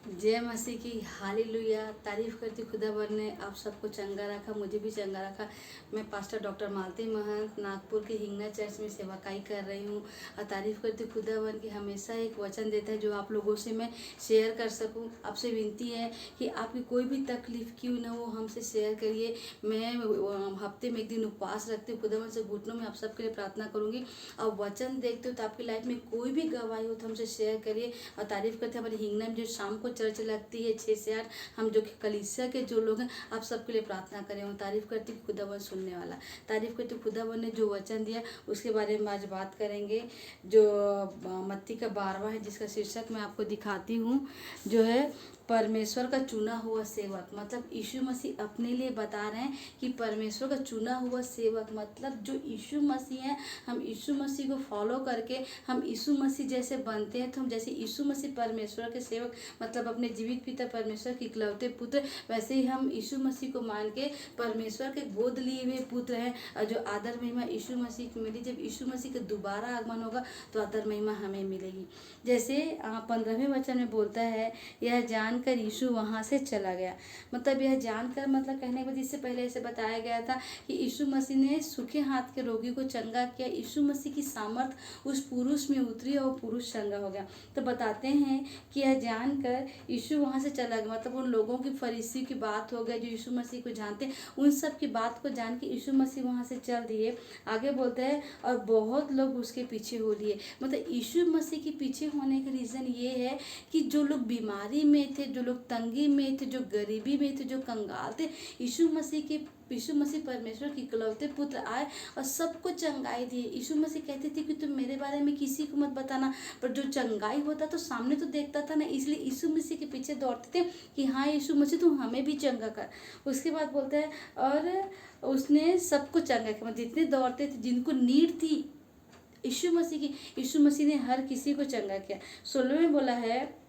जय मसीह की हालेलुया। तारीफ करती खुदावन ने आप सबको चंगा रखा, मुझे भी चंगा रखा। मैं पास्टर डॉक्टर मालती महंत नागपुर के हिंगना चर्च में सेवाकाई कर रही हूँ और तारीफ करती खुदावन की हमेशा एक वचन देता है जो आप लोगों से मैं शेयर कर सकूँ। आपसे विनती है कि आपकी कोई भी तकलीफ क्यों ना हो, हमसे शेयर करिए। मैं हफ्ते में एक दिन उपवास रखती हूँ, खुदावन से घुटनों में आप सबके लिए प्रार्थना करूँगी। और वचन देखते हो तो आपकी लाइफ में कोई भी गवाही हो तो हमसे शेयर करिए। और तारीफ करते हैं हमारे हिंगना में जो शाम को चर्च लगती है 6 से 8, हम जो कलीसिया के जो लोग हैं आप सबके लिए प्रार्थना करें। और तारीफ करती खुदावन सुनने वाला। तारीफ करती खुदावन ने जो वचन दिया उसके बारे में आज बात करेंगे। जो मत्ती का 12वां है, जिसका शीर्षक मैं आपको दिखाती हूँ, जो है परमेश्वर का चुना हुआ सेवक। मतलब यीशु मसीह अपने लिए बता रहे हैं कि परमेश्वर का चुना हुआ सेवक मतलब जो यीशु मसीह है, हम यीशु मसीह को फॉलो करके हम यीशु मसीह जैसे बनते हैं। तो हम जैसे यीशु मसीह परमेश्वर के सेवक मतलब अपने जीवित पिता परमेश्वर के इकलौते पुत्र, वैसे ही हम यीशु मसीह को मान के परमेश्वर के गोद लिए हुए पुत्र हैं। और जो आदर महिमा यीशु मसीह को मिली, जब यीशु मसीह का दोबारा आगमन होगा तो आदर महिमा हमें मिलेगी। जैसे 15वें वचन में बोलता है, यह जानकर यीशु वहाँ से चला गया। मतलब यह जानकर मतलब कहने के बाद इससे पहले ऐसे बताया गया था कि यीशु मसीह ने सूखे हाथ के रोगी को चंगा किया। यीशु मसीह की सामर्थ उस पुरुष में उतरी और पुरुष चंगा हो गया। तो बताते हैं कि यह जानकर यीशु वहाँ से चला गया, मतलब उन लोगों की फरीसी की बात हो गई जो यीशु मसीह को जानते, उन सब की बात को जान के यीशु मसीह वहाँ से चल दिए। आगे बोलते हैं और बहुत लोग उसके पीछे हो लिए। मतलब यीशु मसीह के पीछे होने का रीज़न ये है कि जो लोग बीमारी में थे, जो लोग तंगी में थे, जो गरीबी में थे, जो कंगाल थे, यीशु मसीह परमेश्वर के इकलौते पुत्र आए और सबको चंगाई दिए। यीशु मसीह कहते थे कि तुम मेरे बारे में किसी को मत बताना, पर जो चंगाई होता तो सामने तो देखता था ना, इसलिए यीशु मसीह के पीछे दौड़ते थे कि हाँ यीशु मसीह तुम हमें भी चंगा कर। उसके बाद बोलता है और उसने सबको चंगा किया। मतलब जितने दौड़ते थे, जिनको नीड थी यीशु मसीह की, यीशु मसीह ने हर किसी को चंगा किया। 16 में बोला है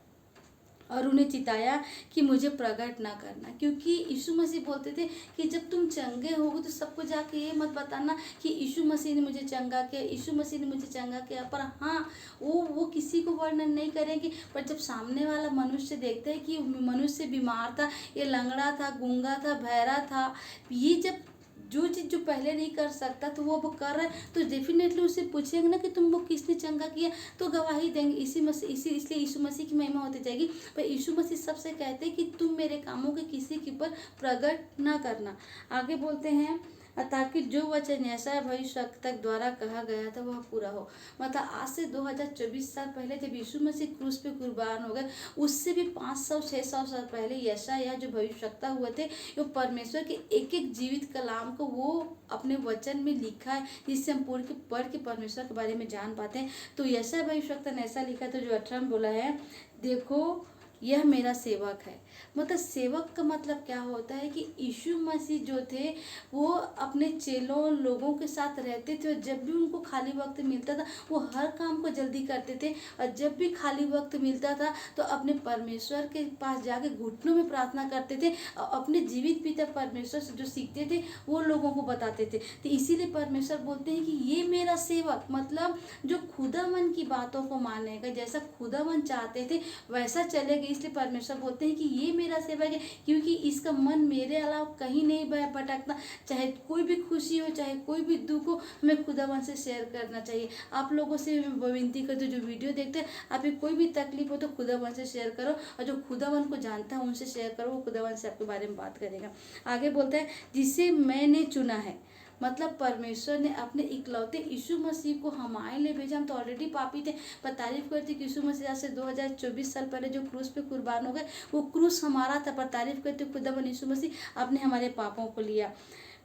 और उन्हें चिताया कि मुझे प्रकट ना करना, क्योंकि यीशु मसीह बोलते थे कि जब तुम चंगे होगे तो सबको जाके ये मत बताना कि यीशु मसीह ने मुझे चंगा किया, यीशु मसीह ने मुझे चंगा किया। पर हाँ, वो किसी को वर्णन नहीं करेंगे। पर जब सामने वाला मनुष्य देखते हैं कि मनुष्य बीमार था, ये लंगड़ा था, गूंगा था, बहरा था, ये जब जो चीज़ जो पहले नहीं कर सकता तो वो कर रहा है, तो डेफिनेटली उससे पूछेंगे ना कि तुम वो किसने चंगा किया, तो गवाही देंगे इसलिए यीशु मसीह की महिमा होती जाएगी। पर यीशु मसीह सबसे कहते हैं कि तुम मेरे कामों के किसी के ऊपर प्रकट ना करना। आगे बोलते हैं ताकि जो वचन ऐसा भविष्यवक्ता द्वारा कहा गया था वह पूरा हो। मतलब आज से 2024 साल पहले जब यीशु मसीह क्रूस पे कुर्बान हो गए, उससे भी 500-600 साल पहले यशायाह जो भविष्यवक्ता हुए थे, वो परमेश्वर के एक एक जीवित कलाम को वो अपने वचन में लिखा है, जिससे हम पढ़ के परमेश्वर के बारे में जान पाते हैं। तो यशायाह भविष्यवक्ता ने ऐसा लिखा था, जो 18 में बोला है, देखो यह मेरा सेवक है। मतलब सेवक का मतलब क्या होता है कि यीशु मसीह जो थे वो अपने चेलों लोगों के साथ रहते थे, और जब भी उनको खाली वक्त मिलता था वो हर काम को जल्दी करते थे। और जब भी खाली वक्त मिलता था तो अपने परमेश्वर के पास जाके घुटनों में प्रार्थना करते थे और अपने जीवित पिता परमेश्वर से जो सीखते थे वो लोगों को बताते थे। तो इसीलिए परमेश्वर बोलते हैं कि ये मेरा सेवक, मतलब जो खुदावन की बातों को मानेगा, जैसा खुदावन चाहते थे वैसा चलेगा। इसलिए परमेश्वर बोलते हैं कि ये मेरा सेवक है, क्योंकि इसका मन मेरे अलावा कहीं नहीं भटकता। चाहे कोई भी खुशी हो, चाहे कोई भी दुख हो, हमें खुदावन से शेयर करना चाहिए। आप लोगों से विनती करते जो वीडियो देखते हैं, आपकी कोई भी तकलीफ हो तो खुदावन से शेयर करो, और जो खुदावन को जानता है उनसे शेयर करो, वो खुदावन से आपके बारे में बात करेगा। आगे बोलता है जिसे मैंने चुना है, मतलब परमेश्वर ने अपने इकलौते यीशु मसीह को हमारे लिए भेजा। हम तो ऑलरेडी पापी थे, पर तारीफ करते कि यीशु मसीह आज से 2024 साल पहले जो क्रूस पे कुर्बान हो गए, वो क्रूस हमारा था, पर तारीफ करते खुदावन यीशु मसीह आपने हमारे पापों को लिया।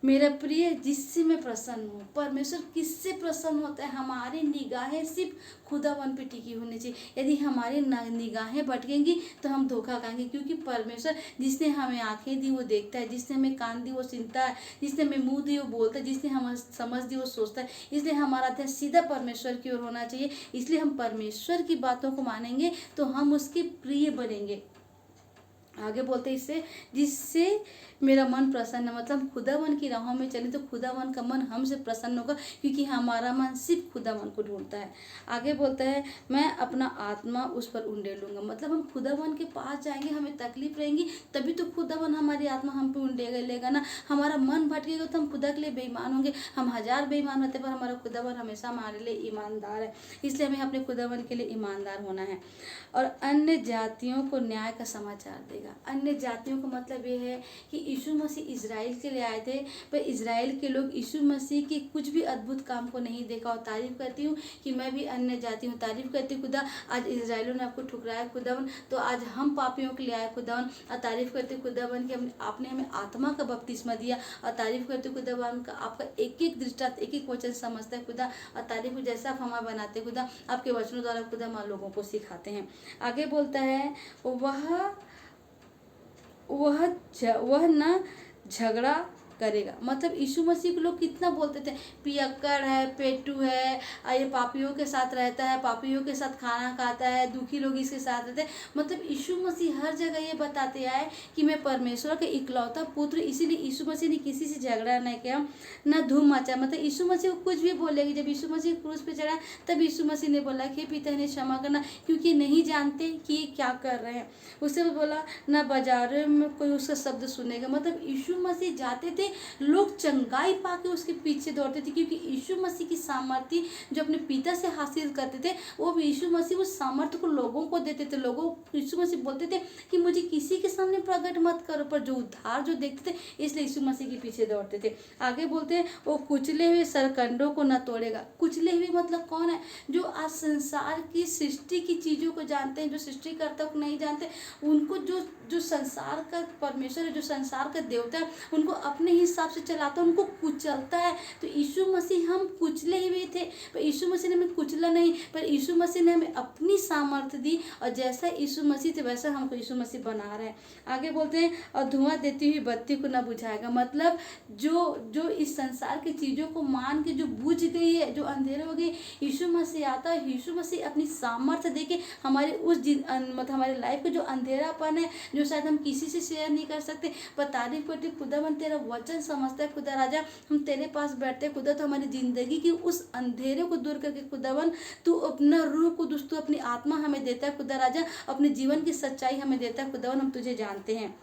मेरा प्रिय जिससे मैं प्रसन्न हूँ। परमेश्वर किससे प्रसन्न होता है? हमारी निगाहें सिर्फ खुदावन पे टिकी होनी चाहिए। यदि हमारी निगाहें भटकेंगी तो हम धोखा खाएंगे, क्योंकि परमेश्वर जिसने हमें आंखें दी वो देखता है, जिसने हमें कान दी वो सुनता है, जिसने हमें मुंह दी वो बोलता है, जिसने हमें समझ दी वो सोचता है। इसलिए हमारा ध्यान सीधा परमेश्वर की ओर होना चाहिए। इसलिए हम परमेश्वर की बातों को मानेंगे तो हम उसके प्रिय बनेंगे। आगे बोलते हैं इससे, जिससे मेरा मन प्रसन्न है। मतलब खुदावन की राहों में चले तो खुदावन का मन हमसे प्रसन्न होगा, क्योंकि हमारा मन सिर्फ खुदावन को ढूंढता है। आगे बोलता है, मैं अपना आत्मा उस पर उंडेलूंगा। मतलब हम खुदावन के पास जाएंगे, हमें तकलीफ रहेंगी, तभी तो खुदावन हमारी आत्मा हम पे उंडेगा लेगा ना। हमारा मन भटकेगा तो हम खुदा के लिए बेईमान होंगे। हम 1000 बेईमान होते पर हमारा खुदावन हमेशा हमारे लिए ईमानदार है, इसलिए हमें अपने खुदावन के लिए ईमानदार होना है। और अन्य जातियों को न्याय का समाचार देगा। अन्य जातियों का मतलब ये है कि यीशु मसीह इजराइल के लिए आए थे, पर इजराइल के लोग यीशु मसीह के कुछ भी अद्भुत काम को नहीं देखा। और तारीफ करती हूँ कि मैं भी अन्य जाति हूँ। तारीफ करती हूँ खुदा, आज इजराइलों ने आपको ठुकराया खुदावन, तो आज हम पापियों के लिए आए खुदावन। और तारीफ करती हूँ खुदावन कि आपने हमें आत्मा का बपतिस्मा दिया। और तारीफ करती हूँ खुदावन का, आपका एक एक दृष्टांत, एक एक वचन समझता है खुदा। और तारीफ जैसा आप हमारा बनाते खुदा, आपके वचनों द्वारा खुदा हम लोगों को सिखाते हैं। आगे बोलता है, वह न झगड़ा करेगा। मतलब यीशु मसीह को लोग कितना बोलते थे, पियक्कड़ है, पेटू है, ये पापियों के साथ रहता है, पापियों के साथ खाना खाता है, दुखी लोग इसके साथ रहते हैं। मतलब यीशु मसीह हर जगह ये बताते आए कि मैं परमेश्वर का इकलौता पुत्र, इसीलिए यीशु मसीह ने किसी से झगड़ा नहीं किया, न धूम मचा। मतलब यीशु मसीह को कुछ भी बोलेगी। जब यीशु मसीह क्रूस पे चढ़ा तब यीशु मसीह ने बोला कि पिता इन्हें क्षमा करना, क्योंकि नहीं जानते कि ये क्या कर रहे हैं। उससे बोला, न बाजारों में कोई उसका शब्द सुनेगा। मतलब यीशु मसीह जाते थे, लोग चंगाई पाके उसके पीछे दौड़ते थे, क्योंकि यीशु मसीह की सामर्थ्य जो अपने पिता से हासिल करते थे, वो यीशु मसीह उस सामर्थ्य को लोगों को देते थे। लोगों यीशु मसीह बोलते थे कि मुझे किसी के सामने प्रकट मत करो, पर जो उद्धार जो देखते थे, इसलिए यीशु मसीह के पीछे दौड़ते थे। आगे बोलते हैं, वो कुचले हुए सरकंडों को न तोड़ेगा। कुचले हुए मतलब कौन है? जो आज संसार की सृष्टि की चीजों को जानते हैं, जो सृष्टिकर्ता को नहीं जानते, उनको जो जो संसार का परमेश्वर है, जो संसार का देवता है, उनको अपने हिसाब से चलाता है, उनको कुचलता है। तो यीशु मसीह हम कुचले हुए थे, पर यीशु मसीह ने हमें कुचला नहीं, पर यीशु मसीह ने हमें अपनी सामर्थ्य दी, और जैसा यीशु मसीह थे वैसा हमको यीशु मसीह बना रहे हैं। आगे बोलते हैं, और धुआं देती हुई बत्ती को न बुझाएगा। मतलब जो इस संसार की चीजों को मान के जो बुझ गई है, जो अंधेरे हो गई, यीशु मसीह आता है। यीशु मसीह अपनी सामर्थ्य देके हमारे उस मतलब हमारे लाइफ का जो अंधेरापन है, जो शायद हम किसी से शेयर नहीं कर सकते, पर तारीफ करते खुदावन, तेरा वचन समझता है खुदा राजा, हम तेरे पास बैठते खुदा, तो हमारी जिंदगी की उस अंधेरे को दूर करके खुदावन तू अपना रूह को तू अपनी आत्मा हमें देता है खुदा राजा, अपने जीवन की सच्चाई हमें देता है खुदावन, हम तुझे जानते हैं।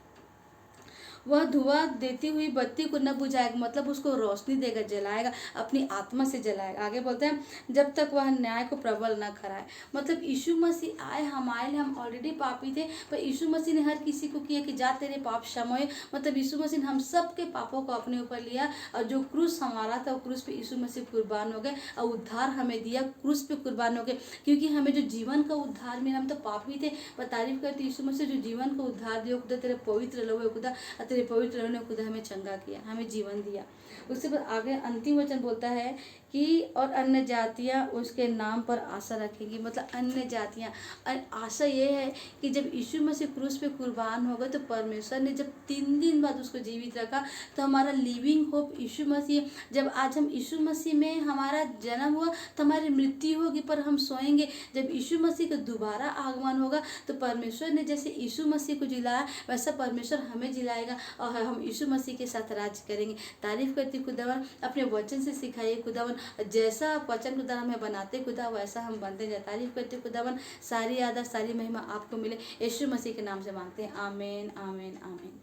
वह धुआं देती हुई बत्ती को न बुझाएगा। मतलब उसको रोशनी देगा, जलाएगा, अपनी आत्मा से जलाएगा। आगे बोलते हैं, जब तक वह न्याय को प्रबल न कराए। मतलब यीशु मसीह आए हमारे लिए, हम ऑलरेडी पापी थे, पर यीशु मसीह ने हर किसी को किया कि जा तेरे पाप क्षमा। मतलब यीशु मसीह ने हम सब के पापों को अपने ऊपर लिया, और जो क्रूस हमारा था, क्रूस पे यीशु मसीह कुर्बान हो गए, और उद्धार हमें दिया, क्रूस पे कुर्बान हो गए, क्योंकि हमें जो जीवन का उद्धार मिला। हम तो पापी थे, पर तारीफ करते यीशु मसीह जो जीवन का उद्धार दिया खुदा, तेरे पवित्र लहू खुदा, तेरे पवित्र लहू ने खुदा हमें चंगा किया, हमें जीवन दिया। उसके बाद आगे अंतिम वचन बोलता है कि और अन्य जातियां उसके नाम पर आशा रखेंगी। मतलब अन्य जातियां, आशा ये है कि जब यीशु मसीह क्रूस पे कुर्बान हो गए, तो परमेश्वर ने जब 3 दिन बाद उसको जीवित रखा, तो हमारा लिविंग होप यीशु मसीह। जब आज हम यीशु मसीह में हमारा जन्म हुआ, तो हमारी मृत्यु होगी, पर हम सोएंगे। जब यीशु मसीह का दोबारा आगमन होगा, तो परमेश्वर ने जैसे यीशु मसीह को जिलाया, वैसा परमेश्वर हमें जिलाएगा, और हम यीशु मसीह के साथ राज करेंगे। तारीफ करती खुदावन, अपने वचन से सिखाइए खुदावन, जैसा वचन खुदा हमें बनाते खुदा, वैसा हम बनते जाए। तारीफ करते खुदावन, सारी आदर सारी महिमा आपको मिले, यीशु मसीह के नाम से मांगते हैं, आमीन आमीन आमीन।